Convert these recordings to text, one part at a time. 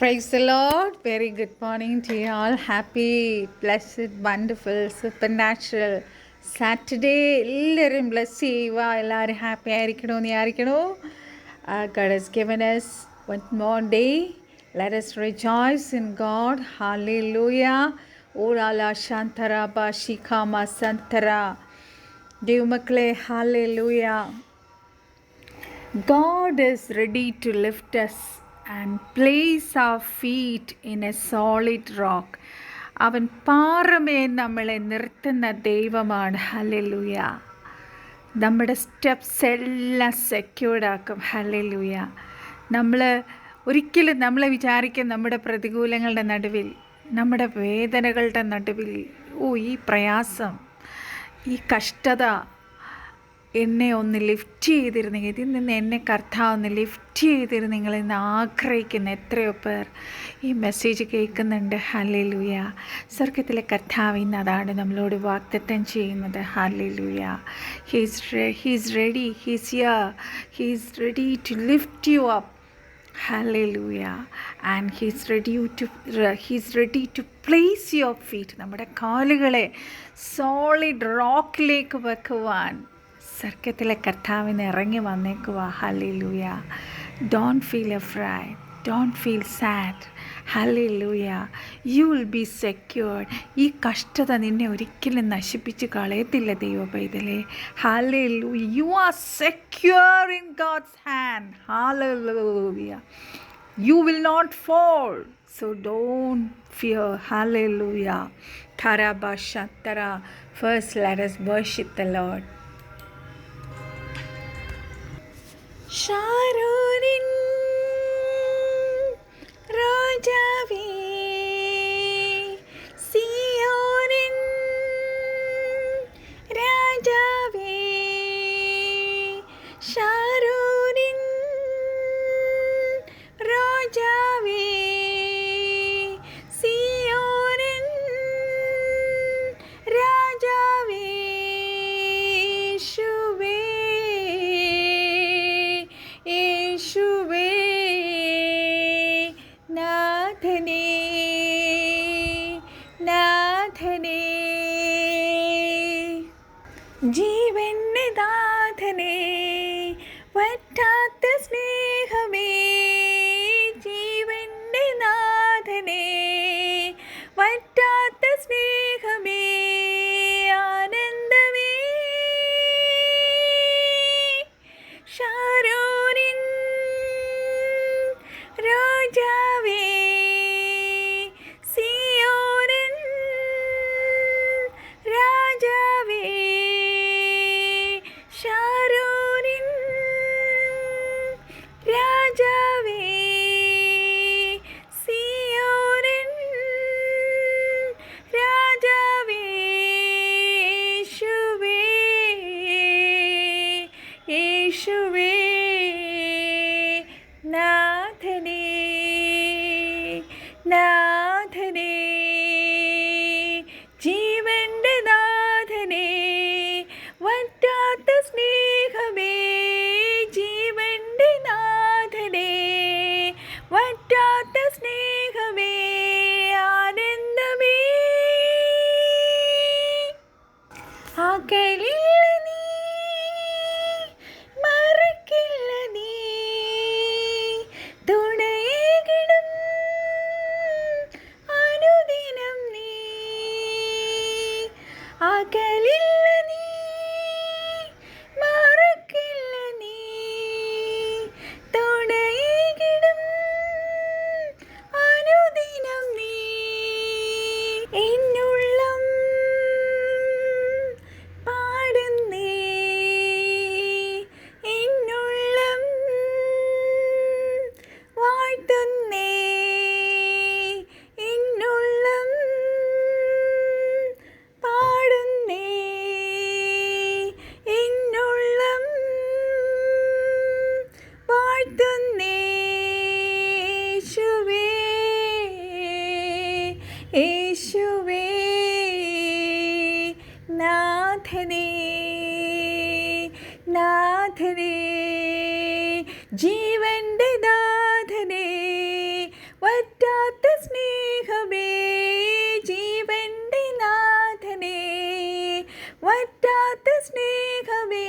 Praise the Lord. Very good morning to you all. Happy, blessed, wonderful, supernatural Saturday. എല്ലാവരും bless ചെയ്യുക. എല്ലാവരും happy ആയിരിക്കണമെന്ന് വിചാരിക്കണോ? God has given us one more day. Let us rejoice in God. Hallelujah. Orala Shantara Bashikama Santara. ദൈവമക്കളെ hallelujah. God is ready to lift us and place our feet in a solid rock. അവൻ പാറമേൽ നമ്മളെ നിർത്തുന്ന ദൈവമാണ്. Hallelujah. നമ്മുടെ steps എല്ലാം secured ആക്കും. Hallelujah. ഒരിക്കലും നമ്മളെ വിചാരിക്കും നമ്മുടെ പ്രതികൂലങ്ങളുടെ നടുവിൽ, നമ്മുടെ വേദനകളുടെ നടുവിൽ, ഈ പ്രയാസം, ഈ കഷ്ടത എന്നെ ഒന്ന് ലിഫ്റ്റ് ചെയ്തിരുന്നെങ്കിൽ, ഇതിൽ നിന്ന് എന്നെ കർത്താവ് ഒന്ന് ലിഫ്റ്റ് ചെയ്തിരുന്നെങ്കിൽ എന്ന് ആഗ്രഹിക്കുന്ന എത്രയോ പേർ ഈ മെസ്സേജ് കേൾക്കുന്നുണ്ട്. ഹല്ലേലൂയ. സ്വർഗത്തിലെ കർത്താവ് ഇന്ന് അതാണ് നമ്മളോട് വാഗ്ദത്തം ചെയ്യുന്നത്. Hallelujah. He's ready, he's ready to lift you up. Hallelujah. And he's ready to place your feet. നമ്മുടെ കാലുകളെ സോളിഡ് റോക്കിലേക്ക് വെക്കുവാൻ സ്വർഗത്തിലെ കർത്താവിന് ഇറങ്ങി വന്നേക്കുക. Hallelujah. Don't feel afraid, don't feel sad. Hallelujah. You will be secured. ഈ കഷ്ടത നിന്നെ ഒരിക്കലും നശിപ്പിച്ച് കളയത്തില്ല ദൈവ പൈതലേ. Hallelujah. You are secure in God's hand. Hallelujah. You will not fall, so don't fear. Hallelujah. Tarabashantara. First, let us worship the Lord. ഷാരോനിൻ രാജാവേ, സിയോനിൻ രാജാവേ, ഷാരോനിൻ രാജാവേ, സിയോനിൻ രാജാവേ, യേശുവേ നാഥനേ, നാഥനേ, ജീവന്റെ നാഥനേ, വറ്റാത്ത സ്നേഹമേ, ജീവന്റെ നാഥനേ, വറ്റാത്ത സ്നേഹമേ, ആനന്ദമേ, ഷാരോനിൻ രാജാവേ, സിയോനിൻ രാജാവേ, ഷാരോനിൻ രാജാവേ, സിയോനിൻ രാജാവേ, യേശുവേ നാഥനേ, നാഥനേ, ജീവന്റെ നാഥനേ, വറ്റാത്ത സ്നേഹമേ, ജീവന്റെ നാഥനേ, വറ്റാത്ത സ്നേഹമേ, ആനന്ദമേ, അകലില്ല നീ, മറക്കില്ല നീ, തുണയേകിടും അനുദിനം നീ, അകലില്ല നീ, മറക്കില്ല നീ, തുണയേകിടും അനുദിനം നീ, എന്നുള്ളം പാടുന്നേ, എന്നുള്ളം വാഴ്ത്തുന്നേ, എന്നുള്ളം പാടുന്നേ, എന്നുള്ളം വാഴ്ത്തുന്നേ, യേശുവേ നാഥനേ, നാഥനേ, ജീവന്റെ നാഥനേ, വറ്റാത്ത സ്നേഹമേ ജീവന്റെ നാഥനേ, വറ്റാത്ത സ്നേഹമേ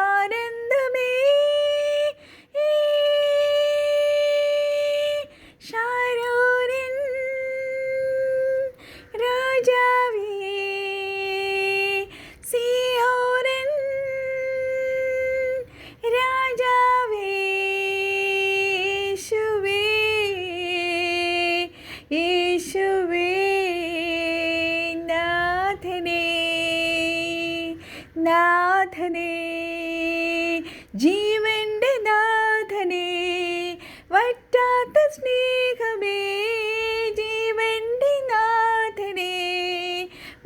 ആനന്ദമേ, ശാരോനിൻ രാജാവേ, സിയോനിൻ രാജാവേ, യേശുവേ, യേശുവേ നാഥനേ, നാഥനേ, ജീവന്റെ നാഥനേ, വറ്റാത്ത സ്നേഹമേ ജീവന്റെ നാഥനേ,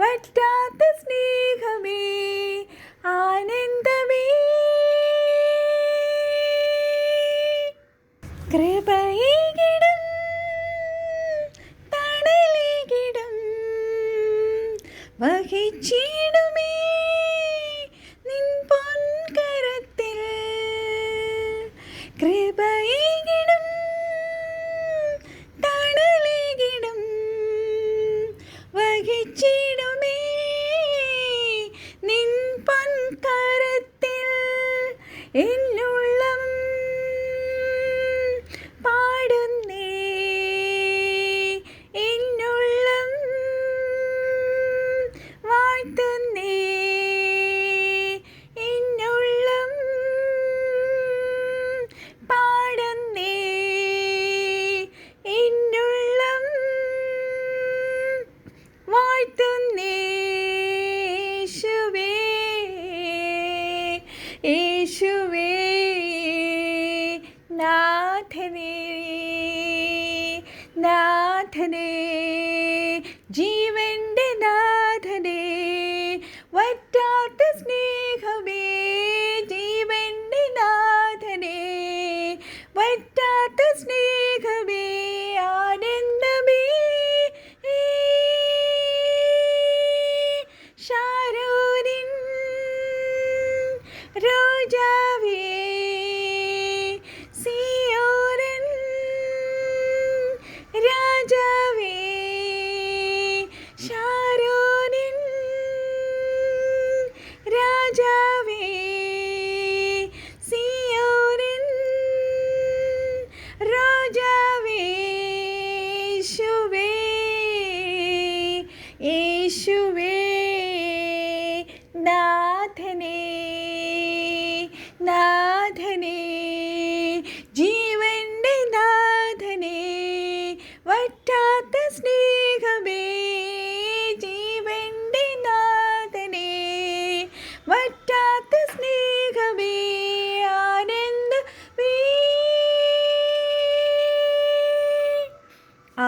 വറ്റാത്ത സ്നേഹമേ ആനന്ദമേ, കൃപയേകിടും തണലേകിടും വഹിച്ചിടുമേ നിൻ പൊൻകരത്തിൽ, കൃപയേകിടും തണലേകിടും വഹിച്ചിടുമേ നിൻ പൊൻകരത്തിൽ, എന്നുള്ളം പാടുന്നേ, എന്നുള്ളം വാഴ്ത്തുന്നേ, എന്നുള്ളം പാടുന്നേ, എന്നുള്ളം വാഴ്ത്തുന്നേ, യേശുവേ, യേശുവേ നാഥനേ, നാഥനേ, ജീവന്റെ നാഥനേ, വറ്റാത്ത സ്നേഹമേ ജീവന്റെ നാഥനേ, വറ്റാത്ത സ്നേഹമേ ആനന്ദമേ, ശാരോനിൻ രാജാവേ, സിയോനിൻ രാജാവേ, ശാരോനിൻ രാജാവേ, സിയോനിൻ രാജാവേ, യേശുവേ, യേശുവേ നാഥനേ, നാഥനേ, ജീവന്റെ നാഥനേ, വറ്റാത്ത സ്നേഹമേ ജീവന്റെ നാഥനേ, വറ്റാത്ത സ്നേഹമേ ആനന്ദമേ.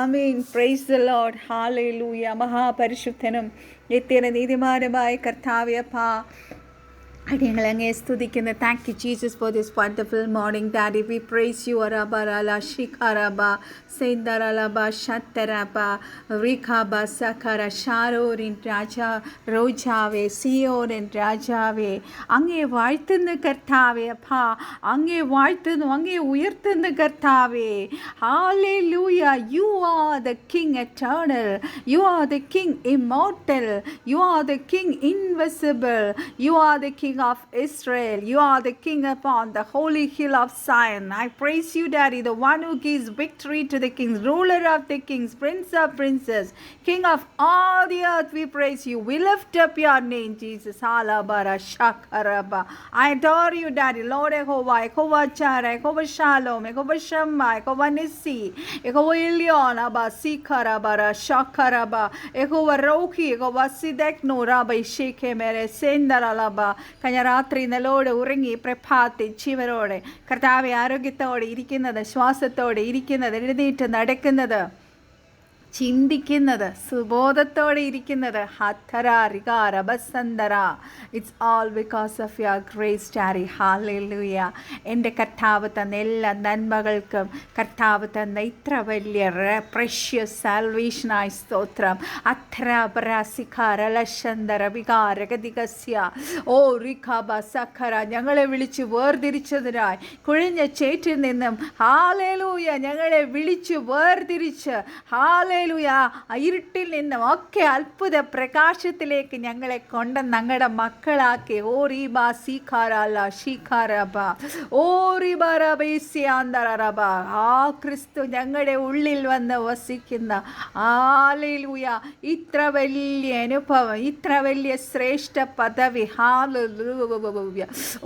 Amen. Praise the Lord. Hallelujah. മഹാപരിശുദ്ധനും നിത്യന നീതിമാനുമായ കർത്താവേ, അപ്പാ അടിയങ്ങൾ അങ്ങേ സ്തുതിക്കുന്നു. Thank you Jesus for this wonderful morning daddy. We praise you. അറബറല ഷിഖറബ സെന്തറലബ ഷത്തരബ റിഖബ സഖറ ഷാരോരിൻ രാജാ റോജാവേ, സിയോരൻ രാജാവേ, അങ്ങേ വാഴ്ത്തുന്ന കർത്താവേ, അപ്പാ അങ്ങേ വാഴ്ത്തുന്നു, അങ്ങേ ഉയർത്തുന്ന കർത്താവേ. Hallelujah. You are the king eternal, you are the king immortal, you are the king invisible, you are the king of Israel. You are the king upon the holy hill of Zion. I praise you, Daddy, the one who gives victory to the kings, ruler of the kings, prince of princes, king of all the earth. We praise you. We lift up your name, Jesus. Halabara shakaraba. I adore you, Daddy. Lord Jehovah, Jehovah Jireh, Jehovah Shalom, Jehovah Shammah, Jehovah Nissi, Jehovah Elyon, Abba Sikarabara shakaraba, Jehovah Rohi, Jehovah Sidekno, Rabbi Sheke Mere Sendaralaba. കഴിഞ്ഞ രാത്രി നല്ലോടെ ഉറങ്ങി പ്രഭാതി ജീവനോടെ കർത്താവെ ആരോഗ്യത്തോടെ ഇരിക്കുന്നത്, ശ്വാസത്തോടെ ഇരിക്കുന്നത്, എഴുന്നേറ്റ് നടക്കുന്നത്, ചിന്തിക്കുന്നത്, സുബോധത്തോടെ ഇരിക്കുന്നത്. ഹത്തര റികാര ബസന്തര. It's all because of your grace daddy. Hallelujah. എൻ്റെ കർത്താവ് തന്ന എല്ലാ നന്മകൾക്കും, കർത്താവ് തന്ന ഇത്ര വലിയ പ്രഷ്യസ് സാൽവേഷനായി സ്തോത്രം. അത്ര പരാസിഖാര ലശന്തര വികാര ഗതികസ്യ ഓ റിഖാബ സഖര. ഞങ്ങളെ വിളിച്ച് വേർതിരിച്ചതിനായി കുഴിഞ്ഞ ചേറ്റിൽ നിന്നും ഹല്ലേലൂയ ഞങ്ങളെ വിളിച്ച് വേർതിരിച്ച് ഹല്ലേലൂയ ഇരുട്ടിൽ നിന്നും ഒക്കെ അത്ഭുത പ്രകാശത്തിലേക്ക് ഞങ്ങളെ കൊണ്ട് ഞങ്ങളുടെ മക്കളാക്കി. ഓ റീബ സീഖാരല ഷീഖാരബ ഓ റിബറബേസ്യാന്തരബ. ആ ക്രിസ്തു ഞങ്ങളുടെ ഉള്ളിൽ വന്ന് വസിക്കുന്ന ഹല്ലേലൂയ ഇത്ര വലിയ അനുഭവം, ഇത്ര വലിയ ശ്രേഷ്ഠ പദവി. ഹല്ലേലൂയ.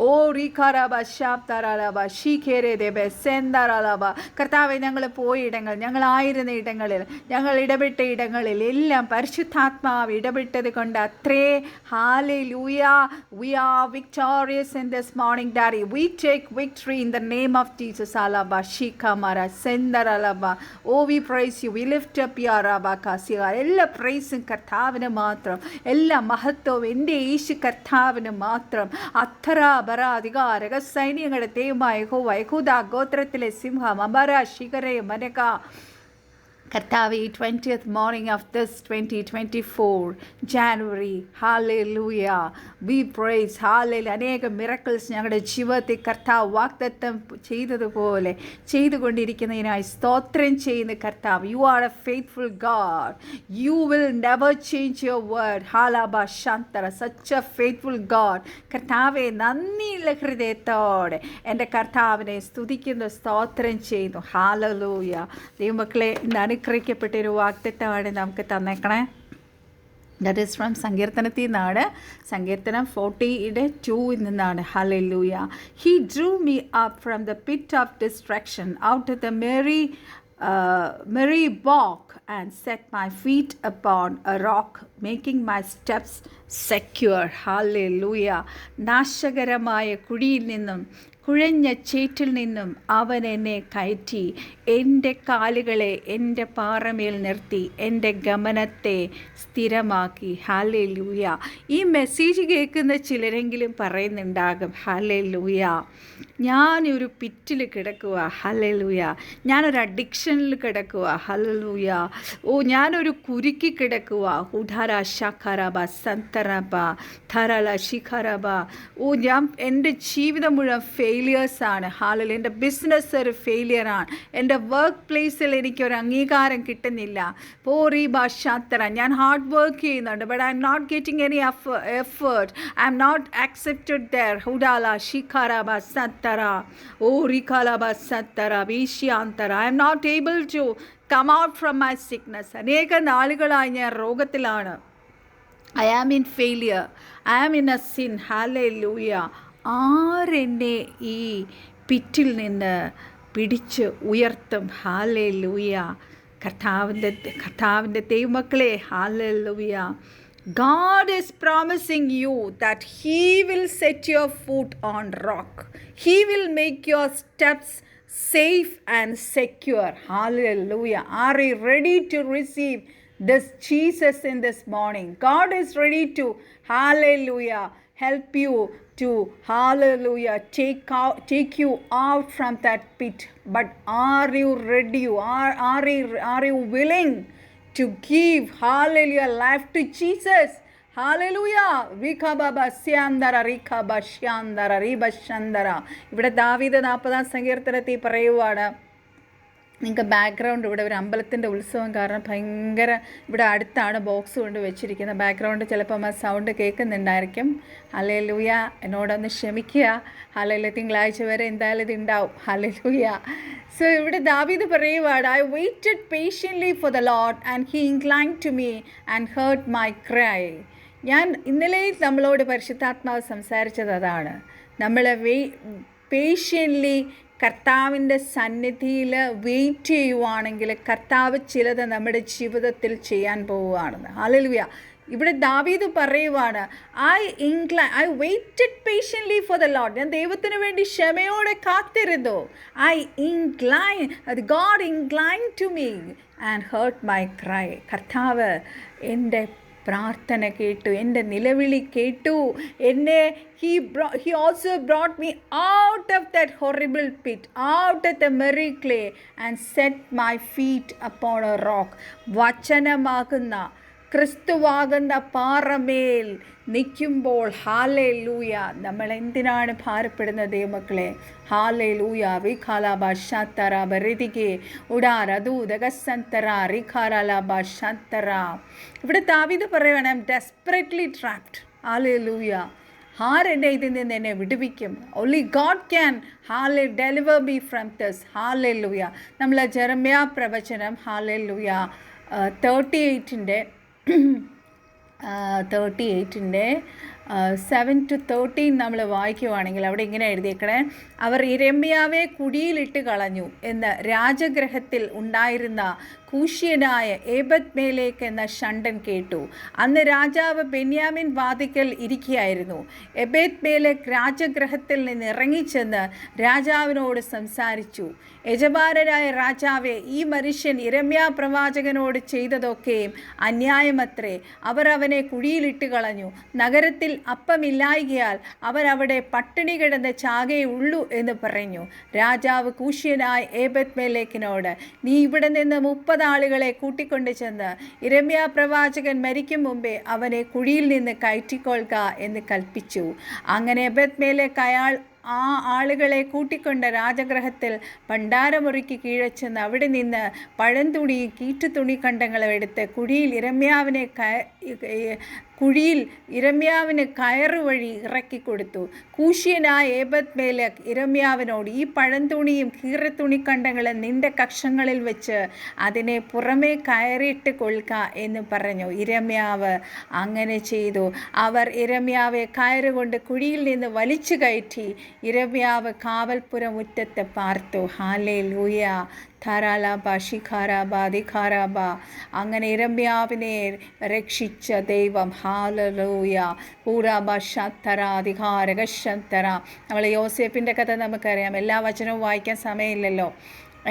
ഓ റിഖാരബ ശാബ്തരലബ ഷീഖേരേദബ സെന്തരലബ. കർത്താവേ, ഞങ്ങൾ പോയിടങ്ങൾ, ഞങ്ങളായിരുന്ന ഇടങ്ങളിൽ, ഞങ്ങൾ ഇടപെട്ട ഇടങ്ങളിൽ എല്ലാം പരിശുദ്ധാത്മാവ് ഇടപെട്ടത് കൊണ്ട് അത്രേ. Hallelujah. We are victorious in this morning, Daddy. We take victory in the name of Jesus. Alaba shikamara sendaralaba. Oh, we praise you. We lift up your rabakasiya. എല്ലാ പ്രൈസും കർത്താവിന് മാത്രം, എല്ലാ മഹത്വവും എൻ്റെ യേശു കർത്താവിന് മാത്രം. അത്ര ബറ അധികാരക സൈന്യങ്ങളുടെ ദൈവമായ യഹോവ, യഹൂദ ഗോത്രത്തിലെ സിംഹം, അമര ശിഖരേ മനക. കർത്താവ്, 20th morning of this 2024 January, hallelujah, we praise, hallelujah. അനേക മിറക്കിൾസ് ഞങ്ങളുടെ ജീവിതത്തിൽ കർത്താവ് വാഗ്ദത്തം ചെയ്തതുപോലെ ചെയ്തുകൊണ്ടിരിക്കുന്നതിനായി സ്തോത്രം ചെയ്യുന്ന കർത്താവ്. You are a faithful God. You will never change your word. ഹാലാബ ശാന്തര. Such a faithful God. കർത്താവെ, നന്ദിയുള്ള ഹൃദയത്തോടെ എൻ്റെ കർത്താവിനെ സ്തുതിക്കുന്നു, സ്തോത്രം ചെയ്യുന്നു. ഹാലലൂയ. ദൈവമക്കളെ, ഇന്ന് അനുഗ്രഹിക്കപ്പെട്ടൊരു വാഗ്ദത്തമാണ് നമുക്ക് തന്നേക്കണേ. ദാറ്റ് ഈസ് ഫ്രം സങ്കീർത്തനത്തിൽ നിന്നാണ്. സങ്കീർത്തനം 40:2 നിന്നാണ്. Hallelujah. He drew me up from the pit of destruction, out of the merry walk, and set my feet upon a rock, making my steps secure. Hallelujah. നാശകരമായ കുഴിയിൽ നിന്നും കുഴഞ്ഞ ചേറ്റിൽ നിന്നും അവൻ എന്നെ കയറ്റി എൻ്റെ കാലുകളെ എൻ്റെ പാറമേൽ നിർത്തി എൻ്റെ ഗമനത്തെ സ്ഥിരമാക്കി. ഹല്ലേലൂയ. ഈ മെസ്സേജ് കേൾക്കുന്ന ചിലരെങ്കിലും പറയുന്നുണ്ടാകും, ഹല്ലേലൂയ, ഞാനൊരു പിറ്റിൽ കിടക്കുക, ഹല്ലേലൂയ, ഞാനൊരു അഡിക്ഷനിൽ കിടക്കുക, ഹല്ലേലൂയ, ഓ ഞാനൊരു കുരുക്കി കിടക്കുക, ഉഡാര ശഖരബ സന്തരബ ധരല ശിഖരബ. ഓ ഞാൻ എൻ്റെ ജീവിതം മുഴുവൻ ഫെയിലിയേഴ്സാണ്. ഹല്ലേലൂയ. എൻ്റെ ബിസിനസ് ഒരു ഫെയിലിയറാണ്. എൻ്റെ വർക്ക് പ്ലേസിൽ എനിക്കൊരു അംഗീകാരം കിട്ടുന്നില്ല. പോറി ഭാഷാത്തര. ഞാൻ ഹാർഡ് വർക്ക് ചെയ്യുന്നുണ്ട്, but I am not getting any effort. I am not accepted there. ഹുഡാല ശിഖരബ സത്തര ഓ റിഖലബ സത്തര വീശ്യാന്തര. I am not able to come out from my sickness. അനേക നാളുകളായി ഞാൻ രോഗത്തിലാണ്. I am in failure. I am in a sin. Hallelujah. ആരെന്നെ ഈ പിറ്റിൽ നിന്ന് പിടിച്ച് ഉയർത്തും? ഹല്ലേലൂയ. കർത്താവിൻ്റെ ദൈവമക്കളെ, hallelujah. God is promising you that He will set your foot on rock. He will make your steps safe and secure. Hallelujah. Are you ready to receive this Jesus in this morning? God is ready to, hallelujah, help you to, hallelujah, take you out from that pit. But are you ready? Are you willing to give, hallelujah, life to Jesus? Hallelujah. ഇവിടെ ദാവീദ് 40-ാം സങ്കീർത്തനത്തിൽ പറയുവാണ്. നിങ്ങൾക്ക് background, ഇവിടെ ഒരു അമ്പലത്തിൻ്റെ ഉത്സവം കാരണം ഭയങ്കര, ഇവിടെ അടുത്താണ് ബോക്സ് കൊണ്ട് വെച്ചിരിക്കുന്നത്. ബാക്ക്ഗ്രൗണ്ട് ചിലപ്പം ആ സൗണ്ട് കേൾക്കുന്നുണ്ടായിരിക്കും. ഹല്ലേലൂയ. എന്നോടൊന്ന് ക്ഷമിക്കുക. ഹല്ലേലൂയ. തിങ്കളാഴ്ച വരെ എന്തായാലും ഇത് ഉണ്ടാവും. ഹല്ലേലൂയ. സോ ഇവിടെ ദാവീദ് പറയുവാണ്, I waited patiently for the lord and he inclined to me and heard my cry. ഞാൻ ഇന്നലെ നമ്മളോട് പരിശുദ്ധാത്മാവ് സംസാരിച്ചത് അതാണ്. നമ്മൾ പേഷ്യൻ്റ്ലി കർത്താവിൻ്റെ സന്നിധിയിൽ വെയിറ്റ് ചെയ്യുവാണെങ്കിൽ കർത്താവ് ചിലത് നമ്മുടെ ജീവിതത്തിൽ ചെയ്യാൻ പോവുകയാണെന്ന്. ഹല്ലേലൂയ. ഇവിടെ ദാവീദ് പറയുവാണ്, I waited patiently for the lord. ഞാൻ ദൈവത്തിന് വേണ്ടി ക്ഷമയോടെ കാത്തിരുന്നു. God incline to me and heard my cry. കർത്താവ് എൻ്റെ പ്രാർത്ഥന കേട്ടു, എൻ്റെ നിലവിളി കേട്ടു. എന്നെ he also brought me out of that horrible pit, out of the merry clay, and set my feet upon a rock. വചനമാകുന്ന ക്രിസ്തുവാകുന്ന പാറമേൽ നിൽക്കുമ്പോൾ ഹാലേലൂയ. നമ്മൾ എന്തിനാണ് ഭാരപ്പെടുന്നത് ദൈവമക്കളെ? ഹാലേലൂയ. റിഖാലാബ ശാത്തറ ബരിതികെ ഉടാരതു ദഗസന്തറ റിഖാലാബ ശാന്തറ. ഇവിടെ ദാവീദ് പറയുകയാണ്, I am desperately trapped. Hallelujah. ആരെന്നെ ഇതിൽ നിന്ന് എന്നെ വിടുവിക്കും? Only God can deliver me from this. Hallelujah. നമ്മൾ ജെറമ്യാ പ്രവചനം ഹാലേലൂയ 38-ൻ്റെ 7-13 നമ്മൾ വായിക്കുവാണെങ്കിൽ അവിടെ ഇങ്ങനെ എഴുതിയേക്കണേ, അവർ യിരെമ്യാവെ കുഴിയിലിട്ട് കളഞ്ഞു എന്ന് രാജഗൃഹത്തിൽ ഉണ്ടായിരുന്ന കൂഷ്യനായ ഏബദ്മേലേക്ക് എന്ന ഷണ്ടൻ കേട്ടു. അന്ന് രാജാവ് ബെന്യാമിൻ വാതിക്കൽ ഇരിക്കുകയായിരുന്നു. ഏബദ്മേലേക്ക് രാജഗൃഹത്തിൽ നിന്ന് ഇറങ്ങിച്ചെന്ന് രാജാവിനോട് സംസാരിച്ചു. യജമാനനായ രാജാവെ, ഈ മനുഷ്യൻ യിരെമ്യാ പ്രവാചകനോട് ചെയ്തതൊക്കെയും അന്യായമത്രേ. അവർ അവനെ കുഴിയിലിട്ട് കളഞ്ഞു. നഗരത്തിൽ അപ്പമില്ലായ്കയാൽ അവരവിടെ പട്ടിണി കിടന്ന് ചാകെയുള്ളൂ എന്ന് പറഞ്ഞു. രാജാവ് കൂഷ്യനായ ഏബദ്മേലെക്കിനോട്, നീ ഇവിടെ നിന്ന് 30 ആളുകളെ കൂട്ടിക്കൊണ്ട് ചെന്ന് യിരെമ്യാ പ്രവാചകൻ മരിക്കും മുമ്പേ അവനെ കുഴിയിൽ നിന്ന് കയറ്റിക്കൊള്ളുക എന്ന് കൽപ്പിച്ചു. അങ്ങനെ ഏബദ്മേലെക്ക് ആ ആളുകളെ കൂട്ടിക്കൊണ്ട് രാജഗൃഹത്തിൽ ഭണ്ഡാരമുറിക്ക് കീഴെ ചെന്ന് അവിടെ നിന്ന് പഴന്തുണിയും കീറ്റുതുണി കണ്ടങ്ങളും എടുത്ത് യിരെമ്യാവിന് കയറുവഴി ഇറക്കിക്കൊടുത്തു. കൂഷ്യനായ ഏബദ്മേലെക്ക് യിരെമ്യാവിനോട്, ഈ പഴന്തുണിയും കീറത്തുണിക്കണ്ടങ്ങളും നിന്റെ കക്ഷങ്ങളിൽ വെച്ച് അതിനെ പുറമേ കയറിയിട്ട് കൊള്ളുക എന്ന് പറഞ്ഞു. യിരെമ്യാവ് അങ്ങനെ ചെയ്തു. അവർ യിരെമ്യാവെ കയറുകൊണ്ട് കുഴിയിൽ നിന്ന് വലിച്ചു കയറ്റി. യിരെമ്യാവ് കാവൽപ്പുരം മുറ്റത്ത് പാർത്തു. ഹാലേലൂയ. ധാരാലാബ ശിഖാരാബ ദിഖാരാബ. അങ്ങനെ യിരെമ്യാവിനെ രക്ഷിച്ച ദൈവം. ഹാലലൂയ. പൂരാബ ശാത്തറ അധികാരകശന്തറ. നമ്മൾ യോസേപ്പിൻ്റെ കഥ നമുക്കറിയാം. എല്ലാ വചനവും വായിക്കാൻ സമയമില്ലല്ലോ,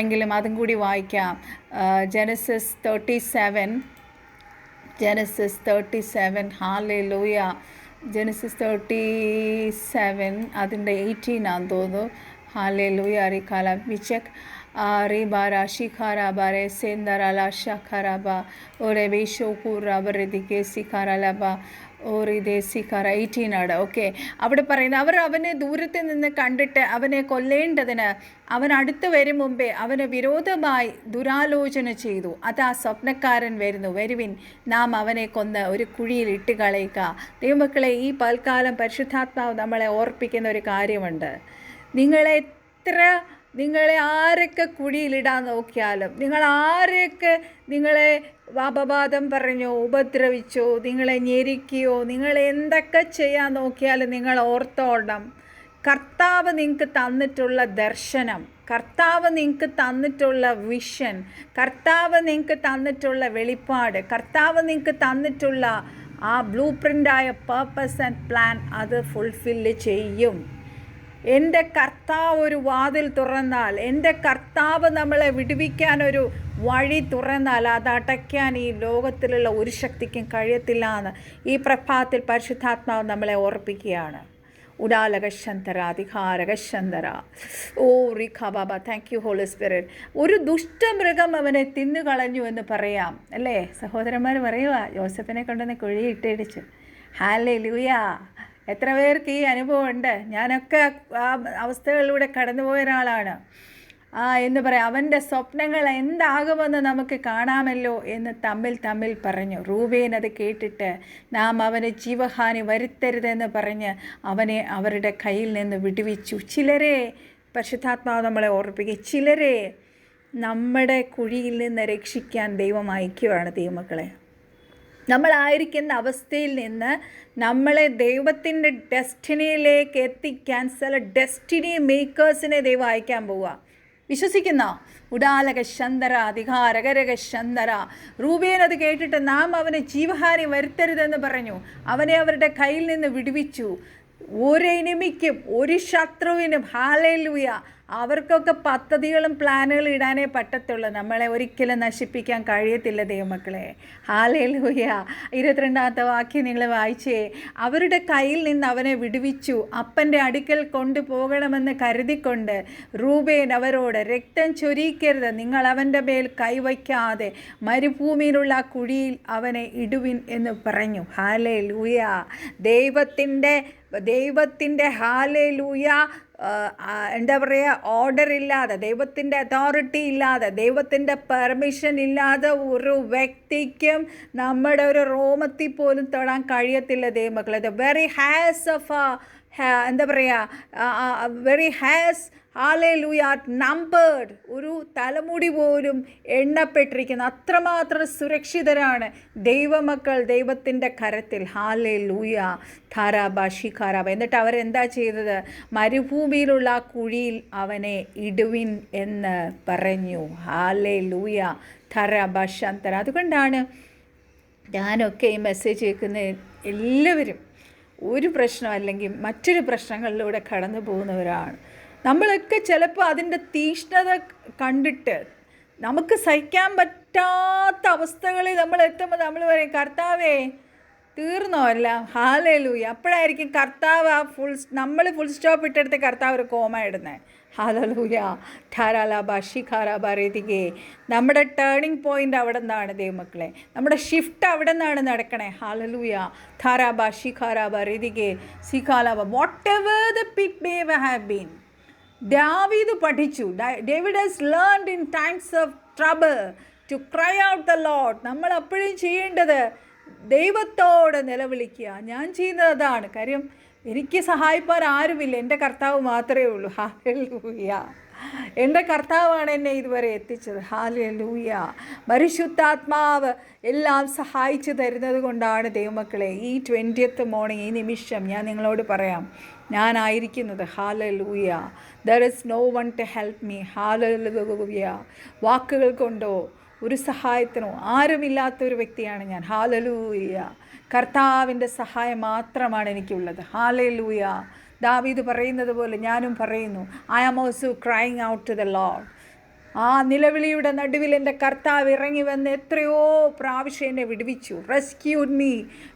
എങ്കിലും അതും കൂടി വായിക്കാം. Genesis 37 hallelujah. ജെനസിസ് 37 അതിൻ്റെ 18 ആണെന്ന് തോന്നുന്നു. ഹാലലൂയ. റിഖാല വിച്ചക് റിബാര ശിഖാരാബാരെ സെന്തറാല ഷഖാരാബ ഒരേ വേഷോക്കൂറാബറിദിക്കെ സിഖാരലബ ഓറിദേ സിഖാര 18 ഓക്കെ. അവിടെ പറയുന്നത്, അവർ അവനെ ദൂരത്ത് നിന്ന് കണ്ടിട്ട് അവനെ കൊല്ലേണ്ടതിന് അവൻ അടുത്ത് വരും മുമ്പേ അവന് വിരോധമായി ദുരാലോചന ചെയ്തു. അതാ സ്വപ്നക്കാരൻ വരുന്നു, വരുവിൻ നാം അവനെ കൊന്ന് ഒരു കുഴിയിൽ ഇട്ട് കളയുക. ദൈവമക്കളെ, ഈ പൽക്കാലം പരിശുദ്ധാത്മാവ് നമ്മളെ ഓർപ്പിക്കുന്ന ഒരു കാര്യമുണ്ട്. നിങ്ങളെ ആരൊക്കെ കുഴിയിലിടാൻ നോക്കിയാലും, നിങ്ങളെ അപവാദം പറഞ്ഞോ, ഉപദ്രവിച്ചോ, നിങ്ങളെ ഞെരുക്കിയോ, നിങ്ങളെ എന്തൊക്കെ ചെയ്യാൻ നോക്കിയാലും നിങ്ങൾ ഓർത്തോണം, കർത്താവ് നിങ്ങൾക്ക് തന്നിട്ടുള്ള ദർശനം, കർത്താവ് നിങ്ങൾക്ക് തന്നിട്ടുള്ള വിഷൻ, കർത്താവ് നിങ്ങൾക്ക് തന്നിട്ടുള്ള വെളിപ്പാട്, കർത്താവ് നിങ്ങൾക്ക് തന്നിട്ടുള്ള ആ ബ്ലൂ പ്രിൻ്റായ പർപ്പസ് ആൻഡ് പ്ലാൻ അത് ഫുൾഫില്ല് ചെയ്യും. എൻ്റെ കർത്താവ് ഒരു വാതിൽ തുറന്നാൽ, എൻ്റെ കർത്താവ് നമ്മളെ വിടുവിക്കാനൊരു വഴി തുറന്നാൽ അത് അടയ്ക്കാൻ ഈ ലോകത്തിലുള്ള ഒരു ശക്തിക്കും കഴിയത്തില്ല എന്ന് ഈ പ്രഭാതത്തിൽ പരിശുദ്ധാത്മാവ് നമ്മളെ ഓർപ്പിക്കുകയാണ്. ഉടാലകശന്തര അധികാരകശന്തര ഓ റിഖാബാബ. Thank you holy Spirit. ഒരു ദുഷ്ടമൃഗം അവനെ തിന്നുകളഞ്ഞു എന്ന് പറയാം അല്ലേ? സഹോദരന്മാർ പറയുക, യോസഫിനെ കൊണ്ടുവന്ന് കുഴിയിട്ടിടിച്ചു. ഹല്ലേലൂയ. എത്ര പേർക്ക് ഈ അനുഭവം ഉണ്ട്? ഞാനൊക്കെ ആ അവസ്ഥകളിലൂടെ കടന്നുപോയ ഒരാളാണ്. എന്ന് പറയാം, അവൻ്റെ സ്വപ്നങ്ങൾ എന്താകുമെന്ന് നമുക്ക് കാണാമല്ലോ എന്ന് തമ്മിൽ പറഞ്ഞു. റൂബേൻ അത് കേട്ടിട്ട്, നാം അവന് ജീവഹാനി വരുത്തരുതെന്ന് പറഞ്ഞ് അവനെ അവരുടെ കയ്യിൽ നിന്ന് വിടുവിച്ചു. ചിലരെ പരിശുദ്ധാത്മാവ് നമ്മളെ ഓർപ്പിക്കുക, ചിലരെ നമ്മുടെ കുഴിയിൽ നിന്ന് രക്ഷിക്കാൻ ദൈവം അയക്കുകയാണ്. ദൈവമക്കളെ, നമ്മളായിരിക്കുന്ന അവസ്ഥയിൽ നിന്ന് നമ്മളെ ദൈവത്തിൻ്റെ ഡെസ്റ്റിനിയിലേക്ക് എത്തിക്കാൻ ചില ഡെസ്റ്റിനി മേക്കേഴ്സിനെ ദൈവം അയക്കാൻ പോവുക. വിശ്വസിക്കുന്ന ഉടാലക ശന്തര അധികാരകരക ശന്തര. റൂബേൻ അത് കേട്ടിട്ട് നാം അവനെ ജീവഹാനി വരുത്തരുതെന്ന് പറഞ്ഞു. അവനെ അവരുടെ കയ്യിൽ നിന്ന് വിടുവിച്ചു. ഒരു എനിമിക്കും ഒരു ശത്രുവിനും, ഹല്ലേലൂയ, അവർക്കൊക്കെ പദ്ധതികളും പ്ലാനുകളും ഇടാനേ പറ്റത്തുള്ളൂ. നമ്മളെ ഒരിക്കലും നശിപ്പിക്കാൻ കഴിയത്തില്ല ദൈവമക്കളെ. ഹല്ലേലൂയ. 22-ാമത്തെ വാക്യം നിങ്ങൾ വായിച്ചേ. അവരുടെ കയ്യിൽ നിന്ന് അവനെ വിടുവിച്ചു. അപ്പൻ്റെ അടുക്കൽ കൊണ്ടുപോകണമെന്ന് കരുതിക്കൊണ്ട് റൂബേൻ അവരോട്, രക്തം ചൊരിയിക്കരുത്, നിങ്ങൾ അവൻ്റെ മേൽ കൈവയ്ക്കാതെ മരുഭൂമിയിലുള്ള കുഴിയിൽ അവനെ ഇടുവിൻ എന്ന് പറഞ്ഞു. ഹല്ലേലൂയ. ദൈവത്തിൻ്റെ ഹല്ലേലൂയ, എന്താ പറയുക, ഓർഡർ ഇല്ലാതെ, ദൈവത്തിൻ്റെ അതോറിറ്റി ഇല്ലാതെ, ദൈവത്തിൻ്റെ പെർമിഷൻ ഇല്ലാതെ ഒരു വ്യക്തിക്കും നമ്മുടെ ഒരു റോമത്തിൽ പോലും തൊടാൻ കഴിയത്തില്ല ദൈവമക്കളെ. ദ വെരി ഹാസ് ഓഫ് എന്താ പറയുക, വെരി ഹാസ്, ഹല്ലേലൂയ, നമ്പേർഡ്, ഒരു തലമുടി പോലും എണ്ണപ്പെട്ടിരിക്കുന്നു. അത്രമാത്രം സുരക്ഷിതരാണ് ദൈവമക്കൾ ദൈവത്തിൻ്റെ കരത്തിൽ. ഹല്ലേലൂയ. ധാരാബ ഷിഖാരാബ. എന്നിട്ട് അവരെന്താ ചെയ്തത്? മരുഭൂമിയിലുള്ള കുഴിയിൽ അവനെ ഇടുവിൻ എന്ന് പറഞ്ഞു. ഹല്ലേലൂയ. ധാരാബ ശന്തര. അതുകൊണ്ടാണ് ഞാനൊക്കെ ഈ മെസ്സേജ് കേൾക്കുന്ന എല്ലാവരും ഒരു പ്രശ്നം അല്ലെങ്കിൽ മറ്റൊരു പ്രശ്നങ്ങളിലൂടെ കടന്നു പോകുന്നവരാണ്. നമ്മളൊക്കെ ചിലപ്പോൾ അതിൻ്റെ തീഷ്ണത കണ്ടിട്ട് നമുക്ക് സഹിക്കാൻ പറ്റാത്ത അവസ്ഥകളിൽ നമ്മൾ എത്തുമ്പോൾ നമ്മൾ പറയും, കർത്താവേ തീർന്നോ എല്ലാം. ഹല്ലേലൂയ. അപ്പോഴായിരിക്കും കർത്താവ് നമ്മൾ ഫുൾ സ്റ്റോപ്പ് ഇട്ടെടുത്ത് കർത്താവ് ഒരു കോമ ഇടുന്നത്. ഹല്ലേലൂയ. ധാരാളാബ ഷിഖാരാബ രീതികെ. നമ്മുടെ ടേണിംഗ് പോയിൻ്റ് അവിടെ നിന്നാണ് ദൈവമക്കളെ. നമ്മുടെ ഷിഫ്റ്റ് അവിടെ നിന്നാണ് നടക്കണേ. ഹല്ലേലൂയ. ധാരാബ ഷിഖാരാബ രീതികെ സിഖാലാബ. Whatever the pit may have been, ദാവീദ് പഠിച്ചു. David has learned in times of trouble to cry out the Lord. നമ്മൾ അപ്പോഴും ചെയ്യേണ്ടത് ദൈവത്തോട് നിലവിളിക്കുക. ഞാൻ ചെയ്യുന്നത് അതാണ്. കാര്യം എനിക്ക് സഹായിപ്പാൻ ആരുമില്ല, എൻ്റെ കർത്താവ് മാത്രമേ ഉള്ളൂ. ഹല്ലേലൂയ. എൻ്റെ കർത്താവാണ് എന്നെ ഇതുവരെ എത്തിച്ചത്. ഹല്ലേലൂയ. പരിശുദ്ധാത്മാവ് എല്ലാം സഹായിച്ചു തരുന്നത് കൊണ്ടാണ് ദൈവമക്കളെ ഈ 20th മോർണിംഗ്, ഈ നിമിഷം ഞാൻ നിങ്ങളോട് പറയാം, ഞാനായിരിക്കുന്നത്. Hallelujah. There is no one to help me. Hallelujah. വാക്കുകൾ കൊണ്ടോ ഒരു സഹായത്തിനോ ആരുമില്ലാത്തൊരു വ്യക്തിയാണ് ഞാൻ. ഹല്ലേലൂയ. കർത്താവിൻ്റെ സഹായം മാത്രമാണ് എനിക്കുള്ളത്. ഹല്ലേലൂയ. ദാവീദ് പറയുന്നത് പോലെ ഞാനും പറയുന്നു, I am also crying out to the lord. ആ നിലവിളിയുടെ നടുവിൽ എൻ്റെ കർത്താവ് ഇറങ്ങി വന്ന് എത്രയോ പ്രാവശ്യം എന്നെ വിടുവിച്ചു. Rescued me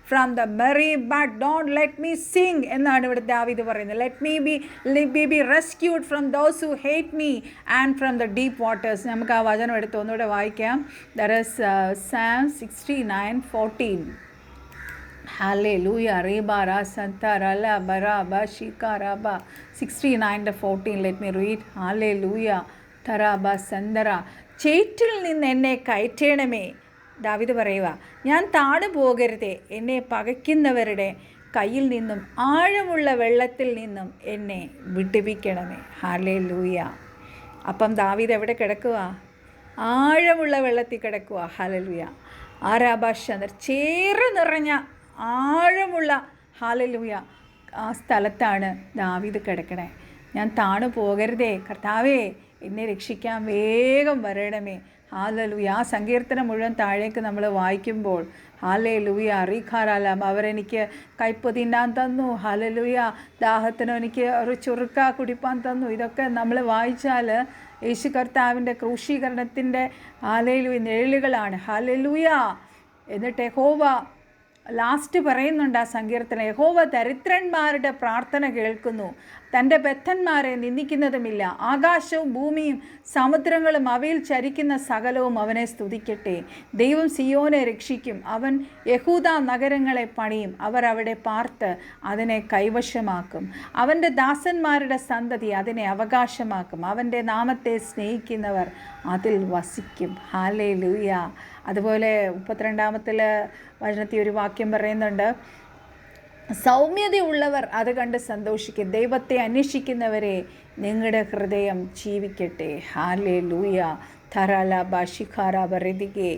from the mire but don't let me sink എന്നാണ് ഇവിടെ ദാവീദ് പറയുന്നത്. Let me be rescued from those who hate me and from the deep waters. നമുക്ക് ആ വചനം എടുത്ത് ഒന്നുകൂടെ വായിക്കാം. There is Psalm 69:14. ഹല്ലേലൂയ. റീബാറ സന്തറല ബറാബ ഷിക്കാറാബ. 69:14. Let me read. ഹല്ലേലൂയ. തറാബ സന്തറ. ചേറ്റിൽ നിന്ന് എന്നെ കയറ്റണമേ. ദാവീദ് പറയുക, ഞാൻ താണു പോകരുതേ, എന്നെ പകയ്ക്കുന്നവരുടെ കയ്യിൽ നിന്നും ആഴമുള്ള വെള്ളത്തിൽ നിന്നും എന്നെ വിടുവിക്കണമേ. ഹല്ലേലൂയ. അപ്പം ദാവീദ് എവിടെ കിടക്കുക? ആഴമുള്ള വെള്ളത്തിൽ കിടക്കുക. ഹല്ലേലൂയ. ആരാബാശന്തർ, ചേറ് നിറഞ്ഞ ആഴമുള്ള, ഹല്ലേലൂയ, ആ സ്ഥലത്താണ് ദാവീദ് കിടക്കണേ. ഞാൻ താണു പോകരുതേ, കർത്താവേ എന്നെ രക്ഷിക്കാൻ വേഗം വരണമേ. ഹല്ലേലൂയ. ആ സങ്കീർത്തനം മുഴുവൻ താഴേക്ക് നമ്മൾ വായിക്കുമ്പോൾ ഹല്ലേലൂയ. റീഖാരാലാം, അവരെനിക്ക് കയ്പ് തിന്നാൻ തന്നു. ഹല്ലേലൂയ. ദാഹത്തിനോ എനിക്ക് ഒരു ചുറുക്ക കുടിപ്പാൻ തന്നു. ഇതൊക്കെ നമ്മൾ വായിച്ചാൽ യേശു കർത്താവിൻ്റെ ക്രൂശീകരണത്തിൻ്റെ ഹല്ലേലൂയ നിഴലുകളാണ്. ഹല്ലേലൂയ. എന്നിട്ട് യഹോവ ലാസ്റ്റ് പറയുന്നുണ്ട് ആ സങ്കീർത്തനം, യഹോവ ദരിദ്രന്മാരുടെ പ്രാർത്ഥന കേൾക്കുന്നു, തൻ്റെ ബദ്ധന്മാരെ നിന്ദിക്കുന്നതുമില്ല. ആകാശവും ഭൂമിയും സമുദ്രങ്ങളും അവയിൽ ചരിക്കുന്ന സകലവും അവനെ സ്തുതിക്കട്ടെ. ദൈവം സിയോനെ രക്ഷിക്കും, അവൻ യഹൂദ നഗരങ്ങളെ പണിയും, അവർ അവിടെ പാർത്ത് അതിനെ കൈവശമാക്കും. അവൻ്റെ ദാസന്മാരുടെ സന്തതി അതിനെ അവകാശമാക്കും, അവൻ്റെ നാമത്തെ സ്നേഹിക്കുന്നവർ അതിൽ വസിക്കും. ഹല്ലേലൂയ. അതുപോലെ 32-ാമത്തെ വചനത്തിൽ ഒരു വാക്യം പറയുന്നുണ്ട്, സൗമ്യതയുള്ളവർ അത് കണ്ട് സന്തോഷിക്കും, ദൈവത്തെ അന്വേഷിക്കുന്നവരെ നിങ്ങളുടെ ഹൃദയം ജീവിക്കട്ടെ. ഹല്ലേലൂയ. ധരാല ബാഷിഖാര ബറിദികെ.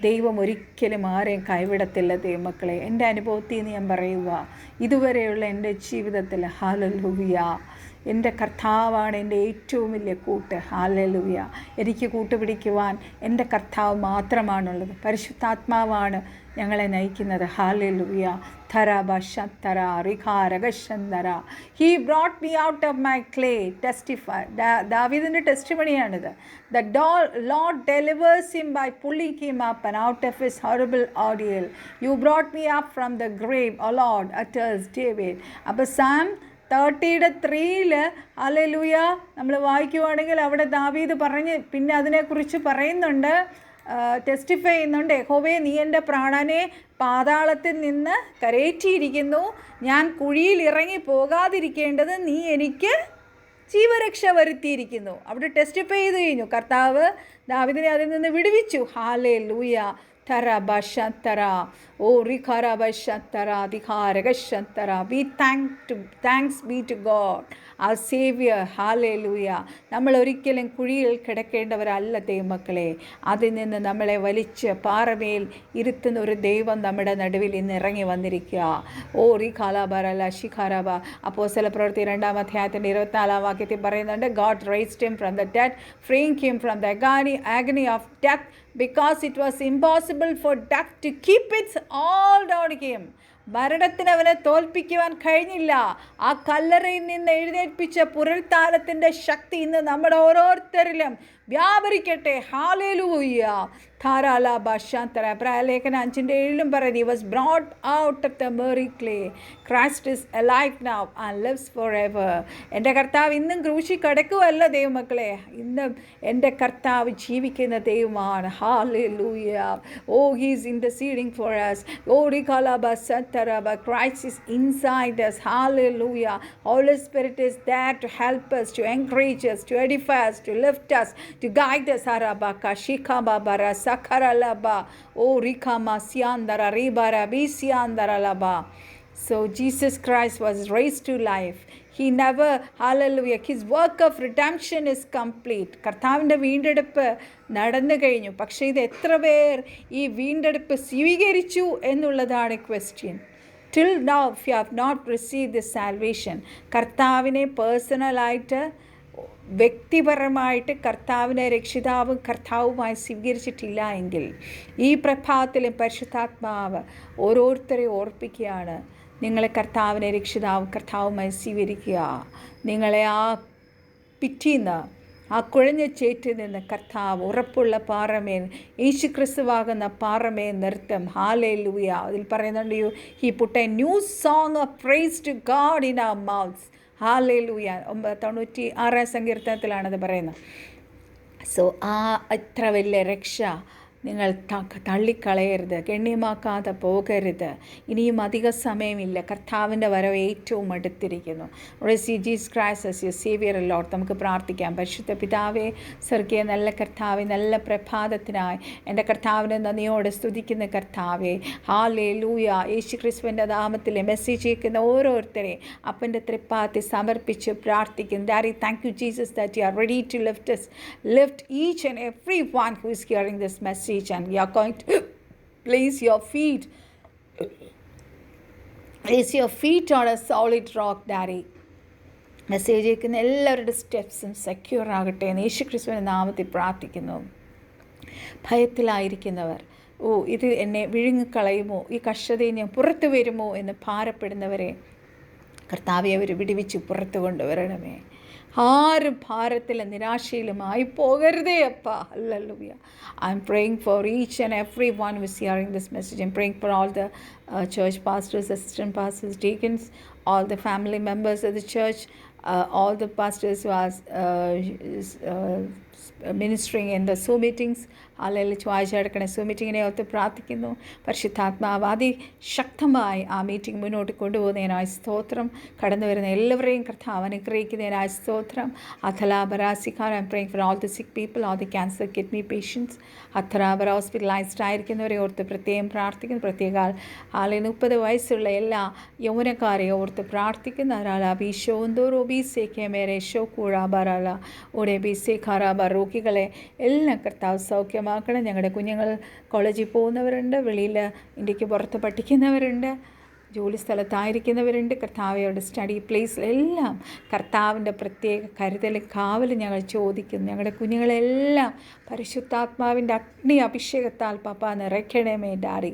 ദൈവം ഒരിക്കലും ആരെയും കൈവിടത്തില്ല ദൈവമക്കളെ. എൻ്റെ അനുഭവത്തിൽ നിന്ന് ഞാൻ പറയുക, ഇതുവരെയുള്ള എൻ്റെ ജീവിതത്തിൽ ഹല്ലേലൂയ എൻ്റെ കർത്താവാണ് എൻ്റെ ഏറ്റവും വലിയ കൂട്ട്. ഹല്ലേലൂയ. എനിക്ക് കൂട്ടുപിടിക്കുവാൻ എൻ്റെ കർത്താവ് മാത്രമാണുള്ളത്. പരിശുദ്ധാത്മാവാണ് ഞങ്ങളെ നയിക്കുന്നത്. ഹല്ലേലൂയ. ധരബ ശന്തര റിഖാരകശന്തര. He brought me out of my clay. Testify. ദാവീദിൻ്റെ ടെസ്റ്റിമണിയാണിത്. The Lord delivers him by pulling him up and out of his horrible ordeal. You brought me up from the grave, O Lord, utters David. അപ്പോൾ Psalm 30:3 hallelujah നമ്മൾ വായിക്കുവാണെങ്കിൽ അവിടെ ദാവീദ് പറഞ്ഞ് പിന്നെ അതിനെക്കുറിച്ച് പറയുന്നുണ്ട്, ടെസ്റ്റിഫൈ ചെയ്യുന്നുണ്ട്. യഹോവേ, നീ എൻ്റെ പ്രാണനെ പാതാളത്തിൽ നിന്ന് കരേറ്റിയിരിക്കുന്നു. ഞാൻ കുഴിയിൽ ഇറങ്ങി പോകാതിരിക്കേണ്ടത് നീ എനിക്ക് ജീവരക്ഷ വരുത്തിയിരിക്കുന്നു. അവിടെ ടെസ്റ്റിഫൈ ചെയ്ത് കഴിഞ്ഞു. കർത്താവ് ദാവീദിനെ അതിൽ നിന്ന് വിടുവിച്ചു. Hallelujah. Tarabashatara, O Rikarabashatara, Dikaragashatara. Thanks be to God, our Savior. Hallelujah. നമ്മൾ ഒരിക്കലും കുഴിയിൽ കിടക്കേണ്ടവരല്ല ദൈവമക്കളെ. അതിൽ നിന്ന് നമ്മളെ വലിച്ച് പാറമേൽ ഇരുത്തുന്ന ഒരു ദൈവം നമ്മുടെ നടുവിൽ ഇന്ന് ഇറങ്ങി വന്നിരിക്കുക. ഓ റിഖാലാബറല ശിഖാരബ. അപ്പോസ്തല പ്രവൃത്തി 2-ാം അധ്യായത്തിൻ്റെ 24-ാം വാക്യത്തിൽ പറയുന്നുണ്ട്, God raised him from the dead, freeing him from the agony of death, because it was impossible for death to keep its hold on him. മരണത്തിന് അവനെ തോൽപ്പിക്കുവാൻ കഴിഞ്ഞില്ല. ആ കല്ലറയിൽ നിന്ന് എഴുന്നേൽപ്പിച്ച പുനരുത്ഥാനത്തിൻ്റെ ശക്തി ഇന്ന് നമ്മുടെ ഓരോരുത്തരിലും വ്യാപരിക്കട്ടെ. ഹാലേലൂയ. ധാരാള ഭാഷാന്തര. ലേഖനം 5:7 പറയുന്നത്, he was brought out of the miry clay. Christ is alive now and lives forever. എൻ്റെ കർത്താവ് ഇന്നും ക്രൂശിൽ കിടക്കുവല്ല ദൈവമക്കളെ, ഇന്നും എൻ്റെ കർത്താവ് ജീവിക്കുന്ന ദൈവമാണ്. Hallelujah. Oh, he is interceding for us. Oh റിഖാലാബ സത്തരബ. Christ is inside us. Hallelujah. Holy Spirit is there to help us, to encourage us, to edify us, to lift us, to guide us. Harabaka shikaba bara sakaralaba. O rikama siandara ribara bisiandaralaba. So Jesus Christ was raised to life. He never, hallelujah, his work of redemption is complete. കർത്താവിൻ്റെ വീണ്ടെടുപ്പ് നടന്നു കഴിഞ്ഞു. പക്ഷേ ഇത് എത്ര പേർ ഈ വീണ്ടെടുപ്പ് സ്വീകരിച്ചു എന്നുള്ളതാണ് question. Till now, if you have not received this salvation, കർത്താവിനെ പേഴ്സണലായിട്ട് വ്യക്തിപരമായിട്ട് കർത്താവിനെ രക്ഷിതാവും കർത്താവുമായി സ്വീകരിച്ചിട്ടില്ല എങ്കിൽ ഈ പ്രഭാതത്തിലും പരിശുദ്ധാത്മാവ് ഓരോരുത്തരെയും ഓർപ്പിക്കുകയാണ്, നിങ്ങളെ കർത്താവിനെ രക്ഷിതാവും കർത്താവുമായി സ്വീകരിക്കുക. നിങ്ങളെ ആ പിറ്റീന്ന്, ആ കുഴഞ്ഞ ചേറ്റിൽ നിന്ന് കർത്താവ് ഉറപ്പുള്ള പാറമേൽ, യേശു ക്രിസ്തുവാകുന്ന പാറമേൽ നിർത്തും. ഹാലേലൂയ. അതിൽ പറയുന്നുണ്ട്, he put a new song of praise to God in our mouths. Hallelujah. 96-ാം സങ്കീർത്തനത്തിലാണത് പറയുന്നത്. സോ ആ എത്ര വലിയ രക്ഷ നിങ്ങൾ തള്ളിക്കളയരുത്, ഗണ്യമാക്കാതെ പോകരുത്. ഇനിയും അധിക സമയമില്ല. കർത്താവിൻ്റെ വരവ് ഏറ്റവും അടുത്തിരിക്കുന്നു. Receive Jesus Christ as your saviour lord. നമുക്ക് പ്രാർത്ഥിക്കാം. പരിശുദ്ധ പിതാവേ, സ്വർഗീയ നല്ല കർത്താവേ, നല്ല പ്രഭാതത്തിനായി എൻ്റെ കർത്താവിനെ നന്ദിയോടെ സ്തുതിക്കുന്ന കർത്താവേ. ഹാലേലൂയ. യേശു ക്രിസ്തുവിൻ്റെ നാമത്തിൽ മെസ്സേജ് അയക്കുന്ന ഓരോരുത്തരെയും അപ്പൻ്റെ തൃപ്പാദത്തിൽ സമർപ്പിച്ച് പ്രാർത്ഥിക്കുന്നു. Daddy, thank you Jesus that you are ready to lift each and every one who is hearing this message. And we are going to place your feet on a solid rock, Daddy. Message അയക്കുന്ന എല്ലാവരുടെ സ്റ്റെപ്സും secure ആകട്ടെ എന്ന് യേശു ക്രിസ്തുവിൻ്റെ നാമത്തിൽ പ്രാർത്ഥിക്കുന്നു. ഭയത്തിലായിരിക്കുന്നവർ, ഇത് എന്നെ വിഴുങ്ങിക്കളയുമോ, ഈ കഷ്ടതയിൽ ഞാൻ പുറത്തു വരുമോ എന്ന് ഭാരപ്പെടുന്നവരെ കർത്താവെ അവർ വിടുവിച്ച് പുറത്തു കൊണ്ടുവരണമേ. ആരും ഭാരത്തിലും നിരാശയിലുമായി പോകരുതേ അപ്പാ. Hallelujah. I'm praying for each and every one who is hearing this message. I'm praying for all the church pastors, assistant pastors, deacons, all the family members of the church, all the pastors who are ministering in the Zoom meetings. അല്ലെങ്കിൽ ചൊവ്വാഴ്ച നടക്കുന്ന Zoom മീറ്റിങ്ങിനെ ഓർത്ത് പ്രാർത്ഥിക്കുന്നു. പരിശുദ്ധാത്മാവ് അതിശക്തമായി ആ meeting മുന്നോട്ട് കൊണ്ടുപോകുന്നതിനായി സ്തോത്രം. കടന്നു വരുന്ന എല്ലാവരെയും കർത്താവ് അനുഗ്രഹിക്കുന്നതിനായി സ്തോത്രം. അഥലാബറാസിക്കാർ, I am praying for all the sick people, all the cancer kidney patients, അഥലാബറ ഹോസ്പിറ്റലൈസ്ഡ് ആയിരിക്കുന്നവരെ ഓർത്ത് പ്രത്യേകം പ്രാർത്ഥിക്കുന്നു. പ്രത്യേക 30 വയസ്സുള്ള എല്ലാ യൗവനക്കാരെ ഓർത്ത് പ്രാർത്ഥിക്കുന്നു. അരാല ബീശോന്തോറോ ബീസേക്കെ മേരെ ഷോ കൂഴാബറാല ഓടെ ബീസേ ഖാറാബ. രോഗികളെ എല്ലാം കർത്താവ് സൗഖ്യമാക്കണം. ഞങ്ങളുടെ കുഞ്ഞുങ്ങൾ കോളേജിൽ പോകുന്നവരുണ്ട്, വെളിയിൽ ഇന്ത്യക്ക് പുറത്ത് പഠിക്കുന്നവരുണ്ട്. ജോലി സ്ഥലത്തായിരിക്കുന്നവരുണ്ട് കർത്താവെ, അവരുടെ സ്റ്റഡി പ്ലേസിലെല്ലാം കർത്താവിൻ്റെ പ്രത്യേക കരുതലും കാവലും ഞങ്ങൾ ചോദിക്കുന്നു. ഞങ്ങളുടെ കുഞ്ഞുങ്ങളെല്ലാം പരിശുദ്ധാത്മാവിൻ്റെ അഗ്നി അഭിഷേകത്താൽ പപ്പ നിറയ്ക്കണമേ ഡാഡി.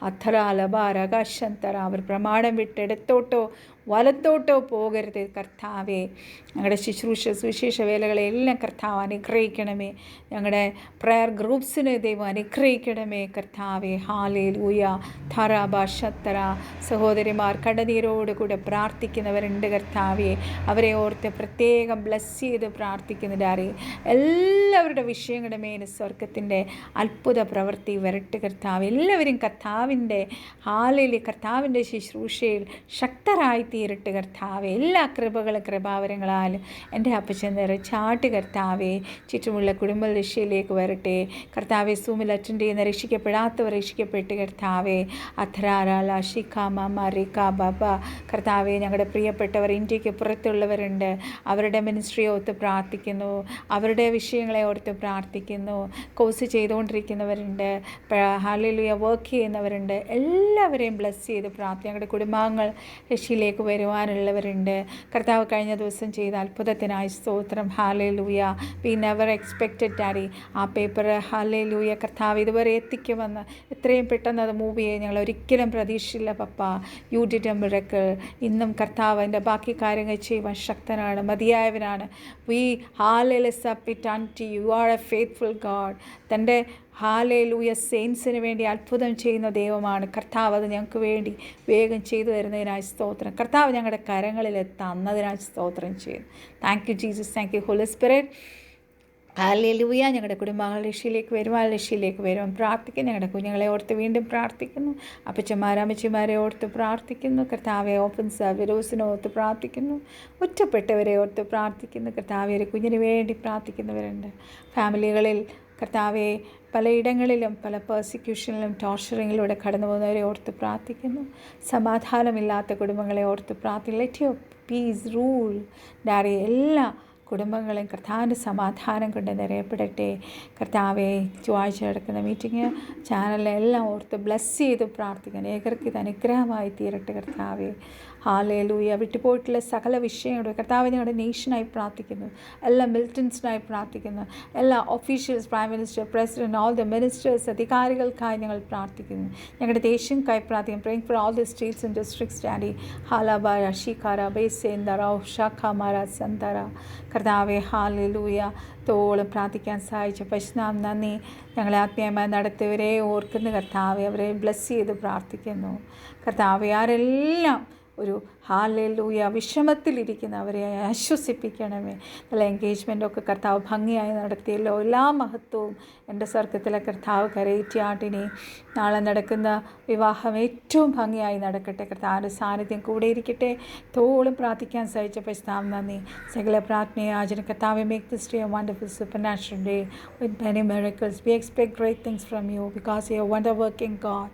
അധറ ലബാര ആകാശന്തറ, അവർ പ്രമാണം വിട്ട് ഇടത്തോട്ടോ വലത്തോട്ടോ പോകരുത് കർത്താവെ. ഞങ്ങളുടെ ശുശ്രൂഷ സുവിശേഷ വേലകളെല്ലാം കർത്താവ് അനുഗ്രഹിക്കണമേ. ഞങ്ങളുടെ പ്രയർ ഗ്രൂപ്പ്സിനെ ദൈവം അനുഗ്രഹിക്കണമേ കർത്താവെ. ഹാലേലൂയ. ധറാബ ശത്തറ, സഹോദരിമാർ കടനീരോട് കൂടെ പ്രാർത്ഥിക്കുന്നവരുണ്ട് കർത്താവെ. അവരെ ഓർത്ത് പ്രത്യേകം ബ്ലസ് ചെയ്ത് പ്രാർത്ഥിക്കുന്നുണ്ടാറി. എല്ലാവരുടെ വിഷയങ്ങളുടെ മേൽ സ്വർഗത്തിൻ്റെ അത്ഭുത പ്രവൃത്തി വരട്ട് കർത്താവ്. എല്ലാവരും കർത്താവിൻ്റെ കർത്താവിൻ്റെ ശുശ്രൂഷയിൽ ശക്തരായി തീരട്ട് കർത്താവെ. എല്ലാ കൃപകളും കൃപാവരങ്ങളാലും എൻ്റെ അപ്പച്ചൻ നിറച്ചാട്ട് കർത്താവെ. ചുറ്റുമുള്ള കുടുംബ രക്ഷയിലേക്ക് വരട്ടെ കർത്താവെ. സൂമിൽ അറ്റൻഡ് ചെയ്യുന്ന രക്ഷിക്കപ്പെടാത്തവർ രക്ഷിക്കപ്പെട്ട് കർത്താവെ. അധരാല ഷിഖാമ മറിക്ക ബബ കർത്താവെ. ഞങ്ങളുടെ പ്രിയപ്പെട്ടവർ ഇന്ത്യക്ക് പുറത്തുള്ളവരുണ്ട്, അവരുടെ മിനിസ്ട്രി ഓർത്ത് പ്രാർത്ഥിക്കുന്നു, അവരുടെ വിഷയങ്ങളെ ഓർത്ത് പ്രാർത്ഥിക്കുന്നു. കോഴ്സ് ചെയ്തുകൊണ്ടിരിക്കുന്നവരുണ്ട്, ഹല്ലേലൂയ വർക്ക് ചെയ്യുന്നവരുണ്ട്, എല്ലാവരെയും ബ്ലസ് ചെയ്ത് പ്രാർത്ഥിക്കും. ഞങ്ങളുടെ കുടുംബാംഗങ്ങൾ രക്ഷയിലേക്ക് വരുവാനുള്ളവരുണ്ട് കർത്താവ്. കഴിഞ്ഞ ദിവസം ചെയ്ത അത്ഭുതത്തിനായി സ്തോത്രം. Hallelujah. We never expected daddy ആ പേപ്പർ ഹല്ലേലൂയ കർത്താവ് ഇതുവരെ എത്തിക്കുമെന്ന്. എത്രയും പെട്ടെന്ന് അത് മൂവ് ചെയ്ത് ഞങ്ങൾ ഒരിക്കലും പ്രതീക്ഷിച്ചില്ല പപ്പ. You did a miracle. ഇന്നും കർത്താവ് അതിൻ്റെ ബാക്കി കാര്യങ്ങൾ ചെയ്യുവാൻ ശക്തനാണ്, മതിയായവനാണ്. We hallelujah submit unto you. You are a faithful God. തൻ്റെ ഹാലേലൂയ സെയിൻസിന് വേണ്ടി അത്ഭുതം ചെയ്യുന്ന ദൈവമാണ് കർത്താവ്. അത് ഞങ്ങൾക്ക് വേണ്ടി വേഗം ചെയ്തു തരുന്നതിനായി സ്തോത്രം. കർത്താവ് ഞങ്ങളുടെ കരങ്ങളിൽ തന്നതിനായി സ്തോത്രം ചെയ്യുന്നു. Thank you Jesus. Thank you holy spirit. Hallelujah. ഞങ്ങളുടെ കുടുംബാംഗങ്ങൾ രക്ഷയിലേക്ക് വരുവാൻ പ്രാർത്ഥിക്കുന്നു. ഞങ്ങളുടെ കുഞ്ഞുങ്ങളെ ഓർത്ത് വീണ്ടും പ്രാർത്ഥിക്കുന്നു. അപ്പച്ചന്മാരെ ഓർത്ത് പ്രാർത്ഥിക്കുന്നു കർത്താവെ. ഓപ്പൺ സർവീസിനെ ഓർത്ത് പ്രാർത്ഥിക്കുന്നു. ഒറ്റപ്പെട്ടവരെ ഓർത്ത് പ്രാർത്ഥിക്കുന്നു കർത്താവെ. ഒരു കുഞ്ഞിന് വേണ്ടി പ്രാർത്ഥിക്കുന്നവരുണ്ട് ഫാമിലികളിൽ കർത്താവെ. പലയിടങ്ങളിലും പല പെർസിക്യൂഷനിലും ടോർച്ചറിങ്ങിലൂടെ കടന്നു പോകുന്നവരെ ഓർത്ത് പ്രാർത്ഥിക്കുന്നു. സമാധാനമില്ലാത്ത കുടുംബങ്ങളെ ഓർത്ത് പ്രാർത്ഥിക്കുന്നു. Let your piece rule daddy. എല്ലാ കുടുംബങ്ങളെയും കർത്താവിൻ്റെ സമാധാനം കൊണ്ട് നിറയപ്പെടട്ടെ കർത്താവെ. ചൊവ്വാഴ്ച നടക്കുന്ന മീറ്റിംഗ് ചാനലെല്ലാം ഓർത്ത് ബ്ലസ് ചെയ്ത് പ്രാർത്ഥിക്കണം. ഏകർക്ക് ഇത് അനുഗ്രഹമായി തീരട്ടെ കർത്താവെ. ഹല്ലേലൂയ. വിട്ടുപോയിട്ടുള്ള സകല വിഷയങ്ങളും കർത്താവ് ഞങ്ങളുടെ നേഷനായി പ്രാർത്ഥിക്കുന്നു. എല്ലാ മിലിറ്റൻസിനായി പ്രാർത്ഥിക്കുന്നു. എല്ലാ officials, prime minister, president, all the ministers, അധികാരികൾക്കായി ഞങ്ങൾ പ്രാർത്ഥിക്കുന്നു. ഞങ്ങളുടെ ദേശങ്ങൾക്കായി പ്രാർത്ഥിക്കുന്നു. Praying for all the states and districts daddy. ഹാലാബാര ഷിക്കാര ബേസേന്ദറ ഷാഖമാര സന്തറ കർത്താവെ. ഹല്ലേലൂയ. തോളം പ്രാർത്ഥിക്കാൻ സഹായിച്ച പരിശുദ്ധനാം നന്ദി. ഞങ്ങളെ ആത്മീയമായി നടത്തിയവരെ ഓർക്കുന്ന കർത്താവെ. അവരെ ബ്ലസ് ചെയ്ത് പ്രാർത്ഥിക്കുന്നു കർത്താവെ. ആരെല്ലാം ഒരു ഹല്ലേലൂയ വിഷമത്തിലിരിക്കുന്ന അവരെ ആശ്വസിപ്പിക്കണമേ. നല്ല എൻഗേജ്മെൻറ്റൊക്കെ കർത്താവ് ഭംഗിയായി നടത്തിയല്ലോ. എല്ലാ മഹത്വവും എൻ്റെ സ്വർഗത്തിലെ കർത്താവ് കരയിറ്റിയാട്ടിനെ. നാളെ നടക്കുന്ന വിവാഹം ഏറ്റവും ഭംഗിയായി നടക്കട്ടെ. കർത്താവിൻ്റെ സാന്നിധ്യം കൂടെ ഇരിക്കട്ടെ. തോളും പ്രാർത്ഥിക്കാൻ സഹിച്ച പരിശുദ്ധനാം നന്ദി. സകല പ്രാർത്ഥനയെ യാചന കർത്താവെ. Make this day A wonderful supernatural day with many miracles. We expect great things from you because you are a wonder working God.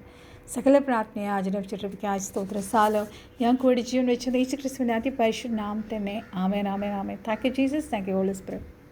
സകല പ്രാർത്ഥനയെ ആചരിച്ചിട്ടിരിക്കുക സ്തോത്രം. സാലോ ഞാൻ കൂടി ജീവൻ വെച്ച് യേശു ക്രിസ്തുവിൻ്റെ അതിപരിശുദ്ധ നാമം തന്നെ. ആമേൻ ആമേൻ ആമേൻ. Thank you Jesus. Thank you holy spirit.